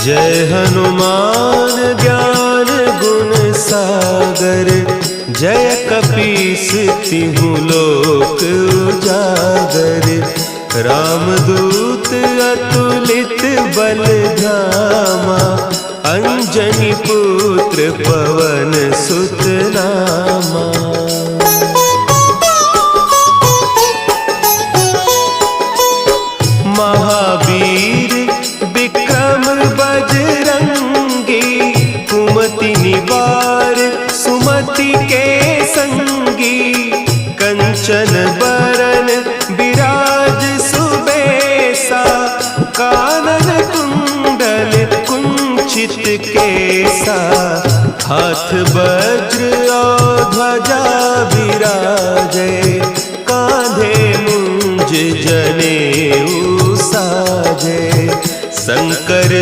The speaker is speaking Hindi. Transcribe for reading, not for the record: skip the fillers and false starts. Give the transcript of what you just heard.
जय हनुमान ज्ञान गुण सागर, जय कपीस तिहु लोक उजागर। रामदूत अतुलित बल धामा, अंजनी पुत्र पवन सुत नामा। महावीर विक्रम बजरंगी, कुमति निवार सुमति के संगी। कंचन बरन विराज सुबेसा, कानन कुंडल कुंचित केसा। हाथ वज्र और ध्वजा विराजे, कांधे मुंज जनेऊ साजे। शंकर